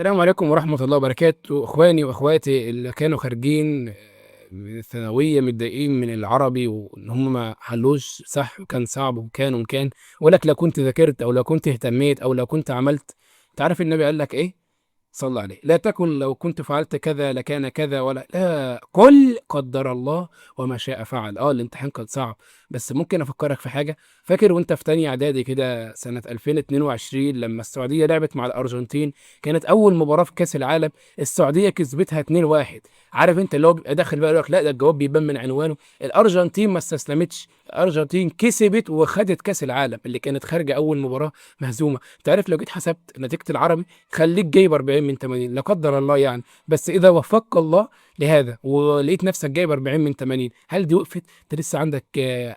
السلام عليكم ورحمة الله وبركاته، إخواني وأخواتي اللي كانوا خارجين من الثانوية متضايقين من العربي وإن هم ما حلوش صح وكان صعب وكان ويقول لك لو كنت ذاكرت أو لو كنت اهتميت أو لو كنت عملت. أنت عارف النبي قال لك إيه؟ صلى عليه، لا تكن لو كنت فعلت كذا لكان كذا، ولا لا قل قدر الله وما شاء فعل. الامتحان كان صعب، بس ممكن افكرك في حاجه. فاكر وانت في تانية اعدادي كده سنه 2022 لما السعوديه لعبت مع الارجنتين؟ كانت اول مباراه في كاس العالم، السعوديه كسبتها 2-1. عارف انت اللي هو بيبقى داخل بقى يقول لك لا ده الجواب بيبان من عنوانه. الارجنتين ما استسلمتش، الارجنتين كسبت وخدت كاس العالم اللي كانت خارجه اول مباراه مهزومه. انت عارف لو جيت حسبت نتيجه العربي خليك جايب 40 من 80 لا قدر الله يعني، بس اذا وفقك الله لهذا ولقيت نفسك جايب 40 من 80 هل دي وقفت؟ انت لسه عندك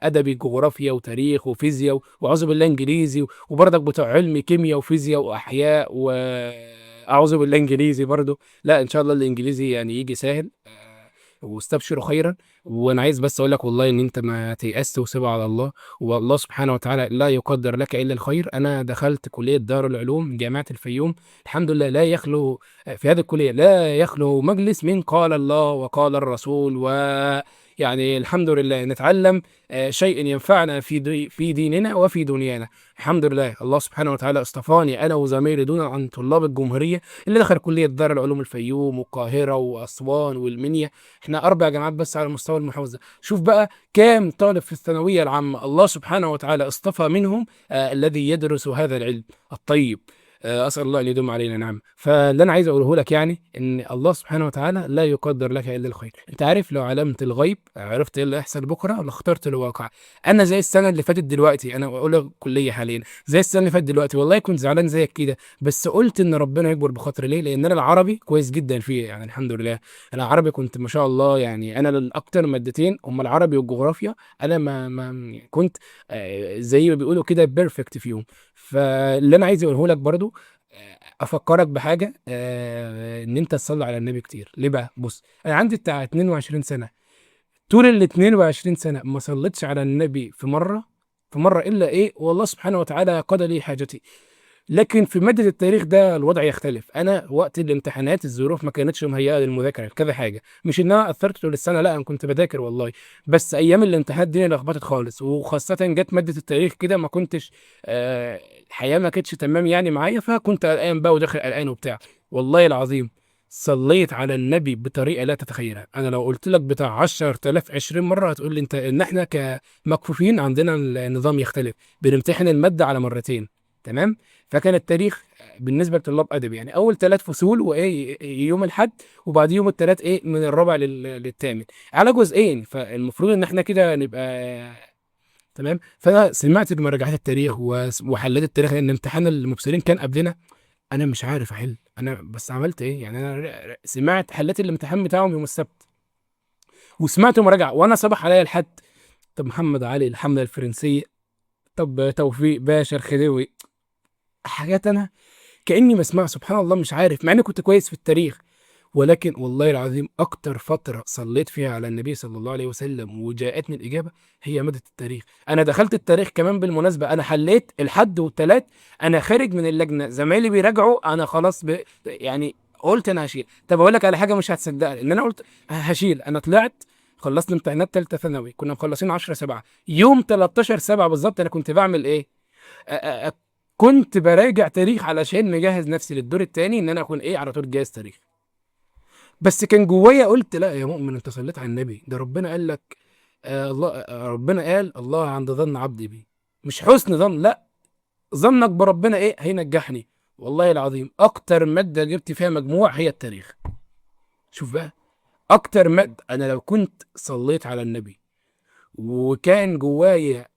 ادبي جغرافيا وتاريخ وفيزياء واعوذ بالله انجليزي، وبرضك بتوع علمي كيمياء وفيزياء واحياء واعوذ بالله انجليزي برضه. لا ان شاء الله الانجليزي يعني يجي سهل، واستبشروا خيرا. وانا عايز بس اقول لك والله ان انت ما تيأست وسيبها على الله، والله سبحانه وتعالى لا يقدر لك الا الخير. انا دخلت كليه دار العلوم جامعه الفيوم، الحمد لله لا يخلو في هذه الكليه لا يخلو مجلس من قال الله وقال الرسول، يعني الحمد لله نتعلم شيء ينفعنا في ديننا وفي دنيانا. الحمد لله الله سبحانه وتعالى اصطفاني انا وزمايلي دون عن طلاب الجمهوريه اللي دخل كليه دار العلوم الفيوم والقاهره واسوان والمنيا. احنا 4 جامعات بس على مستوى المحافظه. شوف بقى كام طالب في الثانويه العامه الله سبحانه وتعالى اصطفى منهم الذي يدرس هذا العلم الطيب. اسال الله ان يدوم علينا نعم. فاللي انا عايز اقوله لك يعني ان الله سبحانه وتعالى لا يقدر لك الا الخير. انت عارف لو علمت الغيب عرفت ايه اللي هيحصل بكره ولا اخترت الواقع. انا زي السنه اللي فاتت دلوقتي، انا اولى كليه حاليا، زي السنه اللي فاتت دلوقتي والله كنت زعلان زيك كده، بس قلت ان ربنا يكبر بخاطري. ليه؟ لان انا العربي كويس جدا فيه يعني الحمد لله. انا العربي كنت ما شاء الله يعني انا الاكتر مادتين هم العربي والجغرافيا. انا ما كنت زي ما بيقولوا كده بيرفكت فيهم. فاللي انا عايز اقوله لك برضو افكرك بحاجه، ان انت تصلي على النبي كتير. ليه بقى؟ بص انا عندي بتاع 22 سنه، طول ال 22 سنه ما صليتش على النبي في مره الا ايه والله سبحانه وتعالى قضى لي حاجتي. لكن في مادة التاريخ ده الوضع يختلف. أنا وقت الامتحانات الظروف ما كانتش مهيئة للمذاكرة كذا حاجة، مش إن أنا أثرت طول السنة، لا أنا كنت بذاكر والله. بس أيام الامتحانات دي لخبطت خالص، وخاصة جت مادة التاريخ كده ما كنتش الحياة ما كانتش تمام يعني معايا، فكنت قلقان بقى وداخل قلقان وبتاع. والله العظيم صليت على النبي بطريقة لا تتخيلها. أنا لو قلت لك بتاع 10,000 20 مرة هتقول لي أنت إن إحنا كمكفوفين عندنا النظام يختلف، بنمتحن المادة على مرتين. تمام. فكان التاريخ بالنسبه لطلاب ادبي يعني اول 3 فصول وايه يوم الاحد، وبعد يوم الثلاث ايه من الرابع للثامن على جزئين، فالمفروض ان احنا كده نبقى تمام. فانا سمعت بمراجعات التاريخ وحليت التاريخ لان امتحان المبصرين كان قبلنا. انا مش عارف احل انا، بس عملت ايه يعني؟ انا سمعت حليت الامتحان بتاعهم يوم السبت وسمعت مراجعه وانا صباح عليا الحد. طب محمد علي الحمله الفرنسيه، طب توفيق باشا الخديوي، حاجات انا كاني بسمع سبحان الله مش عارف، مع اني كنت كويس في التاريخ. ولكن والله العظيم اكتر فتره صليت فيها على النبي صلى الله عليه وسلم وجاءتني الاجابه هي ماده التاريخ. انا دخلت التاريخ كمان بالمناسبه، انا حليت الحد والتلات، انا خارج من اللجنه زمايلي بيراجعوا انا خلاص يعني قلت انا هشيل. طب اقول لك على حاجه مش هتصدقني ان انا قلت هشيل. انا طلعت خلصت امتحانات ثالثه ثانوي كنا مخلصين 10/7، يوم 13/7 بالظبط انا كنت بعمل ايه؟ أ- أ- كنت براجع تاريخ علشان مجهز نفسي للدور التاني ان انا اكون ايه على طول جاهز تاريخ. بس كان جوايا قلت لا يا مؤمن انت صليت على النبي، ده ربنا قال لك الله ربنا قال الله عند ظن عبدي بي. مش حسن ظن، لا، ظنك بربنا ايه هينجحني. والله العظيم اكتر ماده جبت فيها مجموع هي التاريخ. شوف بقى، اكتر ماده انا لو كنت صليت على النبي وكان جوايا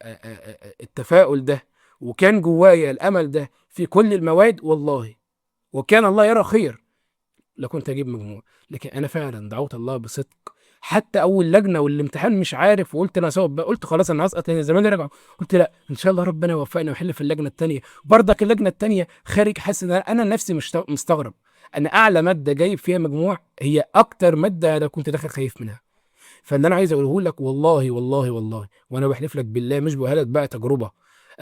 التفاؤل ده وكان جوايا الامل ده في كل المواد والله وكان الله يرى خير لكنت اجيب مجموع. لكن انا فعلا دعوت الله بصدق. حتى اول لجنه والامتحان مش عارف وقلت انا صوب بقى، قلت خلاص انا هسقط لان زمايلي رجعوا، قلت لا ان شاء الله ربنا يوفقني واحل في اللجنه الثانيه. برضك اللجنه الثانيه خارج حاسس ان انا نفسي مش مستغرب. انا اعلى ماده جايب فيها مجموع هي اكتر ماده انا كنت داخل خايف منها. فاللي انا عايز اقوله لك والله والله والله وانا بحلف لك بالله مش بقولها لك بقى تجربه،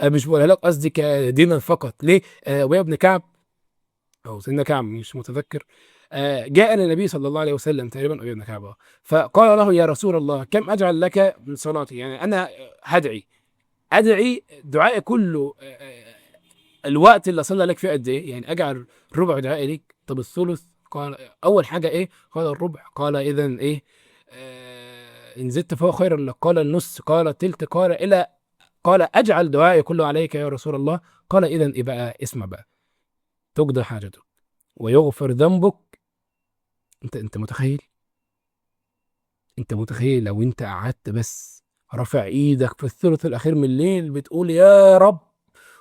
مش بقولها لك قصدي كدينا فقط. ليه؟ ويا ابن كعب أو سيدنا كعب مش متذكر. جاء إلى النبي صلى الله عليه وسلم تقريبا، أو ابن كعب، فقال له: يا رسول الله، كم أجعل لك من صلاتي؟ يعني أنا أدعي دعائي كله، الوقت اللي أصلي لك فيه قد إيه؟ يعني أجعل ربع دعائي ليك؟ طب الثلث؟ قال أول حاجة إيه؟ قال الربع. قال إذا إيه؟ إن زدت فهو خير لك. قال النص، قال التلت، قال أجعل دعائي كله عليك يا رسول الله. قال إذا إيه بقى؟ اسمع بقى: تقضى حاجتك ويغفر ذنبك. انت متخيل؟ انت متخيل لو انت قعدت بس رافع ايدك في الثلث الاخير من الليل بتقول يا رب،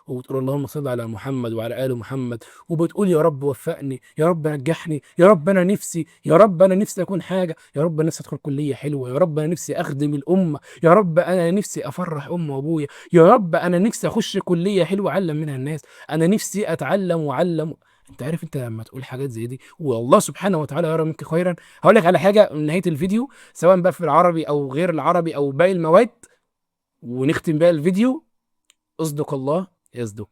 وبتقول اللهم صل على محمد وعلى ال محمد، وبتقول يا رب وفقني، يا رب نجحني، يا رب انا نفسي، يا رب انا نفسي اكون حاجه، يا رب انا نفسي ادخل كليه حلوه، يا رب انا نفسي اخدم الامه، يا رب انا نفسي افرح امي وابويا، يا رب انا نفسي اخش كليه حلوه اعلم منها الناس، انا نفسي اتعلم واعلم. انت عارف انت لما تقول حاجات زي دي والله سبحانه وتعالى يرى منك خيرا. هقول لك على حاجه من نهايه الفيديو، سواء بقى في العربي او غير العربي او باقي المواد، ونختم بيها الفيديو: اصدق الله يصدق.